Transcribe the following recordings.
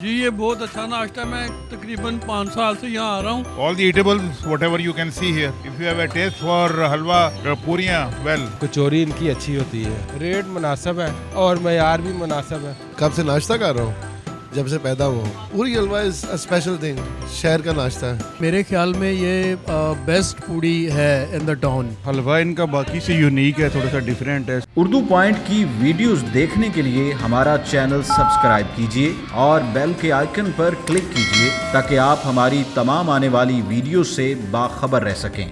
जी ये बहुत अच्छा नाश्ता है। मैं तकरीबन 5 साल से यहाँ आ रहा हूँ। All the eatables, whatever you can see here. If you have a taste for halwa, puriyan, well. कचौरी इनकी अच्छी होती है, रेट मुनासिब है और मयार भी मुनासिब है। कब से नाश्ता कर रहा हूँ, जब से पैदा हुआ हूँ। पूरी halwa is a special thing, शहर का नाश्ता है। मेरे ख्याल में ये बेस्ट पूड़ी है इन द टाउन। हलवा इनका बाकी से यूनिक है, थोड़ा सा डिफरेंट है। उर्दू पॉइंट की वीडियोस देखने के लिए हमारा चैनल सब्सक्राइब कीजिए और बेल के आइकन पर क्लिक कीजिए ताकि आप हमारी तमाम आने वाली वीडियो से बाखबर रह सकें।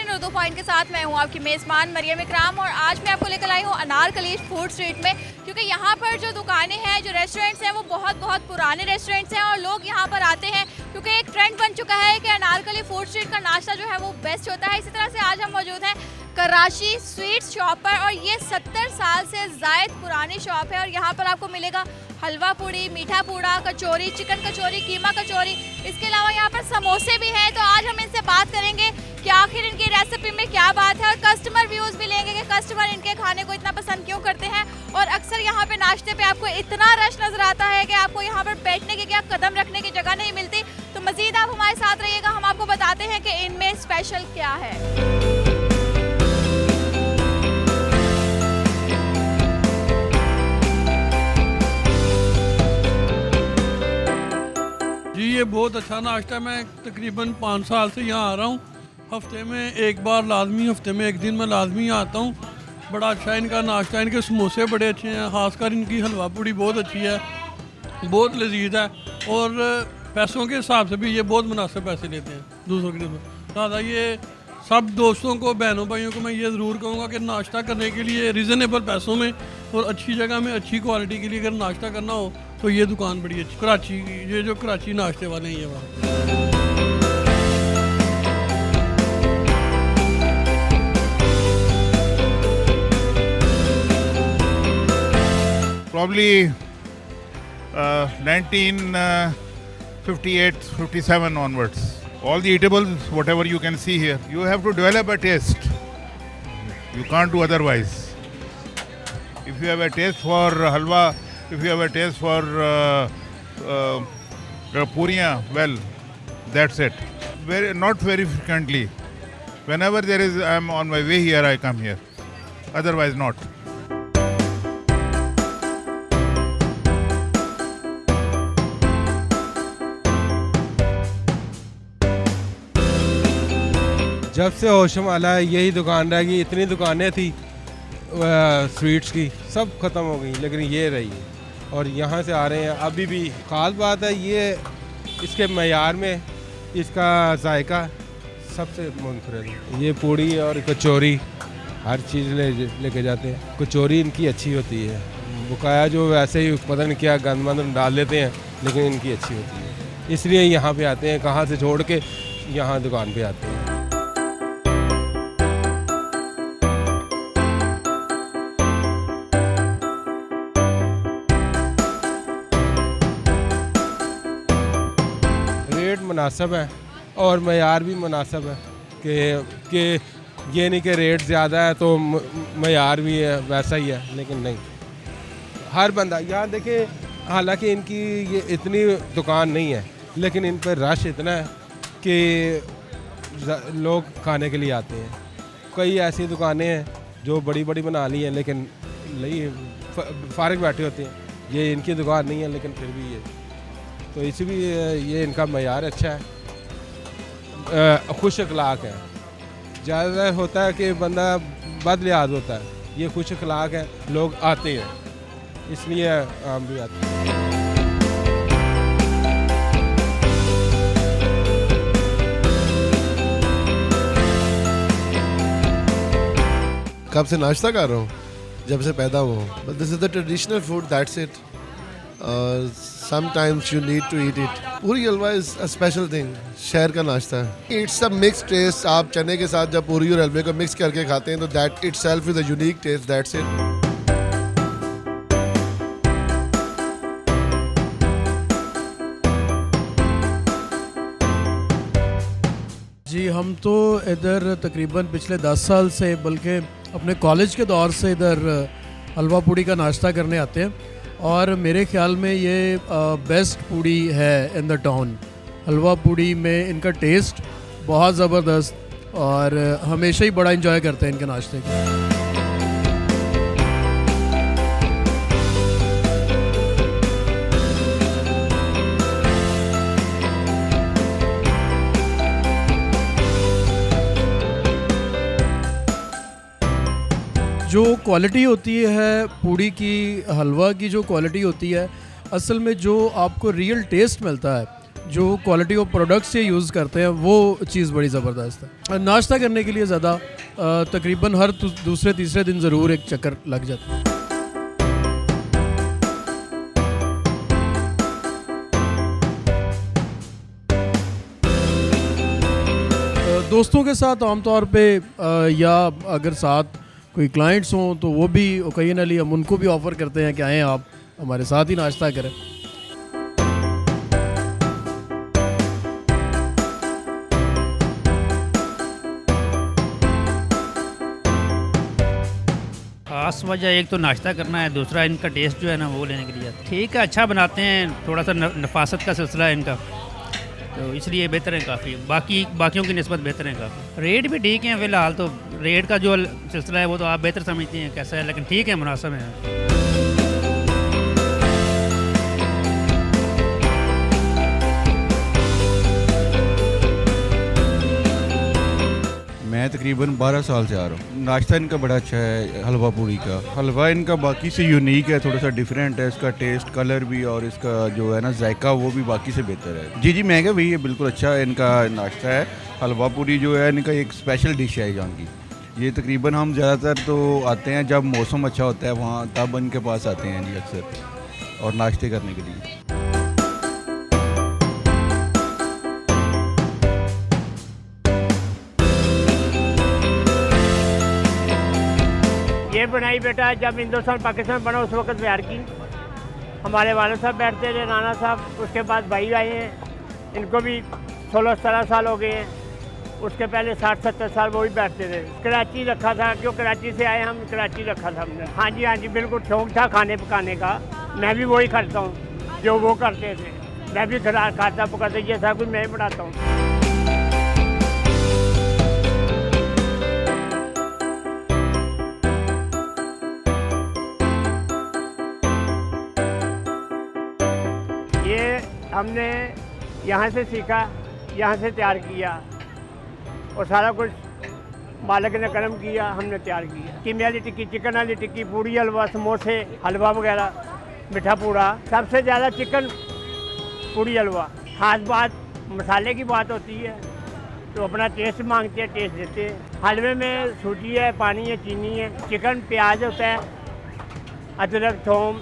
उर्दू पॉइंट के साथ मैं हूँ आपकी मेज़बान मरियम इकराम और आज मैं आपको लेकर आई हूँ अनारकली फूड स्ट्रीट में, क्योंकि यहाँ पर जो दुकानें हैं, जो रेस्टोरेंट्स हैं, वो बहुत पुराने रेस्टोरेंट्स हैं और लोग यहाँ पर आते हैं क्योंकि एक ट्रेंड बन चुका है कि अनारकली फूड स्ट्रीट का नाश्ता जो है वो बेस्ट होता है। इसी तरह से आज हम मौजूद हैं कराची स्वीट्स शॉप पर और ये 70 साल से ज़ायद पुरानी शॉप है और यहाँ पर आपको मिलेगा हलवा पूड़ी, मीठा पूड़ा, कचौरी, चिकन कचौरी, कीमा कचौरी, इसके अलावा यहाँ पर समोसे भी हैं। तो आज हम इनसे बात करेंगे कि आखिर इनकी रेसिपी में क्या बात है और कस्टमर व्यूज़ भी लेंगे कि कस्टमर इनके खाने को इतना पसंद क्यों करते हैं और अक्सर यहाँ पे नाश्ते पे आपको इतना रश नज़र आता है कि आपको यहाँ पर बैठने की, क्या कदम रखने की जगह नहीं मिलती। तो मज़ीद आप हमारे साथ रहिएगा, हम आपको बताते हैं कि इनमें स्पेशल क्या है। जी ये बहुत अच्छा नाश्ता है। मैं तकरीबन 5 साल से यहाँ आ रहा हूँ। हफ्ते में एक बार लाजमी, हफ्ते में एक दिन मैं लाजमी आता हूँ। बड़ा अच्छा इनका नाश्ता, इनके समोसे बड़े अच्छे हैं, ख़ासकर इनकी हलवा पूड़ी बहुत अच्छी है, बहुत लजीज है और पैसों के हिसाब से भी ये बहुत मुनासिब पैसे लेते हैं दूसरों के लिए। दादा ये सब दोस्तों को, बहनों भाइयों को मैं ये ज़रूर कहूँगा कि नाश्ता करने के लिए रिजनेबल पैसों में और अच्छी जगह में, अच्छी क्वालिटी के लिए अगर नाश्ता करना हो तो ये दुकान बड़ी अच्छी, कराची, ये जो कराची नाश्ते वाले हैं ये वहाँ। Probably 1958-57 onwards. All the eatables, whatever you can see here, you have to develop a taste. You can't do otherwise. If you have a taste for halwa, if you have a taste for puriyan, well, that's it. Not very frequently. Whenever I'm on my way here, I come here. Otherwise not. जब से होशम आला है यही दुकान रह गई। इतनी दुकानें थी स्वीट्स की, सब ख़त्म हो गई, लेकिन ये रही और यहाँ से आ रहे हैं अभी भी। ख़ास बात है ये इसके मयार में, इसका जायका सबसे मुनफरद है। ये पूड़ी और कचौरी हर चीज़ लेके जाते हैं। कचौरी इनकी अच्छी होती है, बकाया जो वैसे ही पता नहीं क्या गंद मंद डाल लेते हैं, लेकिन इनकी अच्छी होती है, इसलिए यहाँ पे आते हैं। कहाँ से छोड़ के यहाँ दुकान पे आते हैं। रेट मुनासिब है और मयार भी मुनासिब है कि ये नहीं कि रेट ज़्यादा है तो मयार भी है वैसा ही है, लेकिन नहीं, हर बंदा यहाँ देखे। हालांकि इनकी ये इतनी दुकान नहीं है, लेकिन इन पर रश इतना है कि लोग खाने के लिए आते हैं। कई ऐसी दुकानें हैं जो बड़ी बड़ी बना ली हैं, लेकिन फारिग बैठे होते हैं। ये इनकी दुकान नहीं है, लेकिन फिर भी ये तो इसलिए ये इनका मयार अच्छा है, खुश अखलाक है। ज़्यादा होता है कि बंदा बद लिहाज होता है, ये खुश अखलाक है, लोग आते हैं, इसलिए हम भी आते हैं। कब से नाश्ता कर रहा हूँ, जब से पैदा हुआ हूँ। But this is the traditional food, that's it. Sometimes you need to eat it. Puri halwa is a special thing, शहर का नाश्ता है। It's a mix taste. आप चने के साथ जब पूरी और हलवे को मिक्स करके खाते हैं तो that itself is a unique taste, that's it. जी हम तो इधर तकरीबन पिछले 10 साल से, बल्कि अपने कॉलेज के दौर से इधर हलवा पूड़ी का नाश्ता करने आते हैं, और मेरे ख्याल में ये बेस्ट पूड़ी है इन द टाउन। हलवा पूड़ी में इनका टेस्ट बहुत ज़बरदस्त, और हमेशा ही बड़ा इंजॉय करते हैं इनके नाश्ते को। जो क्वालिटी होती है पूड़ी की, हलवा की जो क्वालिटी होती है, असल में जो आपको रियल टेस्ट मिलता है, जो क्वालिटी ऑफ प्रोडक्ट्स ये यूज़ करते हैं, वो चीज़ बड़ी ज़बरदस्त है। नाश्ता करने के लिए ज़्यादा तकरीबन हर दूसरे तीसरे दिन ज़रूर एक चक्कर लग जाता है। दोस्तों के साथ आमतौर पे या अगर साथ कोई क्लाइंट्स हों तो वो भी ओकेजनली हम उनको भी ऑफ़र करते हैं कि आएँ आप हमारे साथ ही नाश्ता करें। खास वजह एक तो नाश्ता करना है, दूसरा इनका टेस्ट जो है ना वो लेने के लिए। ठीक है, अच्छा बनाते हैं, थोड़ा सा नफासत का सिलसिला है इनका, तो इसलिए बेहतर है काफ़ी, बाकियों की निस्बत बेहतर है काफ़ी। रेट भी ठीक है फ़िलहाल, तो रेट का जो सिलसिला है वो तो आप बेहतर समझती हैं कैसा है, लेकिन ठीक है, मुनासिब है। मैं तकरीबन 12 साल से आ रहा हूँ। नाश्ता इनका बड़ा अच्छा है, हलवा पूड़ी का। हलवा इनका बाकी से यूनिक है, थोड़ा सा डिफरेंट है, इसका टेस्ट, कलर भी, और इसका जो है ना जायका, वो भी बाकी से बेहतर है। जी महंगा वही है, बिल्कुल अच्छा इनका नाश्ता है। हलवा पूड़ी जो है इनका एक स्पेशल डिश है यहाँ की। ये तकरीबन हम ज़्यादातर तो आते हैं जब मौसम अच्छा होता है, वहाँ तब इनके पास आते हैं जी अक्सर, और नाश्ते करने के लिए। ये बनाई बेटा जब हिंदुस्तान पाकिस्तान बना उस वक्त बिहार की। हमारे वाले साहब बैठते थे, नाना साहब, उसके बाद भाई आए हैं, इनको भी 16-17 साल हो गए हैं। उसके पहले 60-70 साल वो भी बैठते थे। कराची रखा था, क्यों कराची से आए हम, कराची रखा था हमने। हाँ जी बिल्कुल शौक था खाने पकाने का। मैं भी वही करता हूँ जो वो करते थे, मैं भी खाता पकाता, ये सब कुछ मैं ही बनाता हूँ। हमने यहाँ से सीखा, यहाँ से तैयार किया, और सारा कुछ मालिक ने करम किया, हमने तैयार किया। कीमे वाली टिक्की, चिकन वाली टिक्की, पूड़ी हलवा, समोसे, हलवा वगैरह, मीठा पूड़ा, सबसे ज़्यादा चिकन पूड़ी हलवा। खास बात मसाले की बात होती है, तो अपना टेस्ट मांगते हैं, टेस्ट देते हैं। हलवे में सूजी है, पानी है, चीनी है, चिकन, प्याज होता है, अदरक, थूम,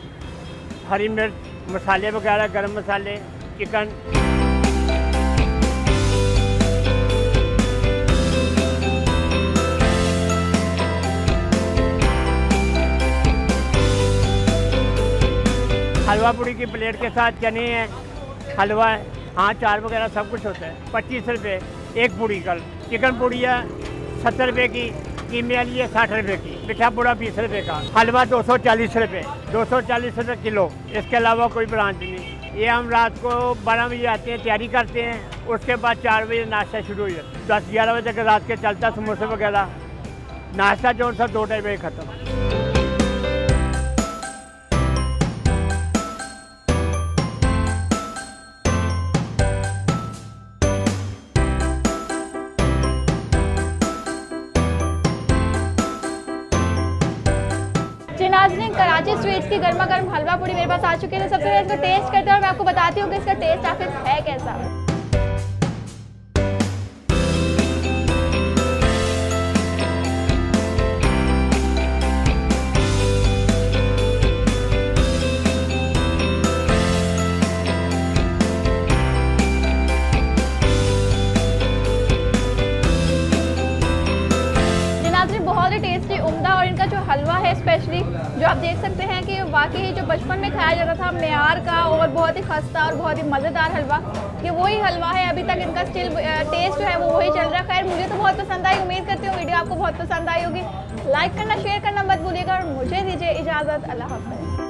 हरी मिर्च, मसाले वगैरह, गरम मसाले, चिकन। हलवा पूड़ी की प्लेट के साथ चने हैं, हलवा है, हाँ चार वगैरह सब कुछ होता है। 25 रुपये एक पूड़ी का। चिकन पूड़ी है 70 रुपये की, कीमे वाली है 60 रुपये की, मीठा पूड़ा 20 रुपये का, हलवा 240 रुपये, 240 रुपये किलो। इसके अलावा कोई ब्रांच नहीं। ये हम रात को 12 बजे आते हैं, तैयारी करते हैं, उसके बाद 4 बजे नाश्ता शुरू हो जाता है। 10-11 बजे तक रात के चलता, समोसे वगैरह, नाश्ता जो सा 2-2:30 बजे ख़त्म। नाज़रीन, कराची स्वीट्स की गर्मा गर्म हलवा पूड़ी मेरे पास आ चुकी है। तो सबसे पहले इसका टेस्ट करते हैं और मैं आपको बताती हूँ कि इसका टेस्ट आखिर है कैसा। नाज़रीन, बहुत ही टेस्टी उम्दा, और इनका जो हलवा है स्पेशली जो आप देख सकते हैं कि वाकई जो बचपन में खाया जाता था मेयार का और बहुत ही खस्ता और बहुत ही मज़ेदार हलवा, ये वही हलवा है। अभी तक इनका स्टिल टेस्ट जो है वो वही चल रहा है। खैर मुझे तो बहुत पसंद आई, उम्मीद करती हूँ वीडियो आपको बहुत पसंद आई होगी। लाइक करना, शेयर करना मत भूलिएगा और मुझे दीजिए इजाज़त। अल्लाह हाफ़िज़।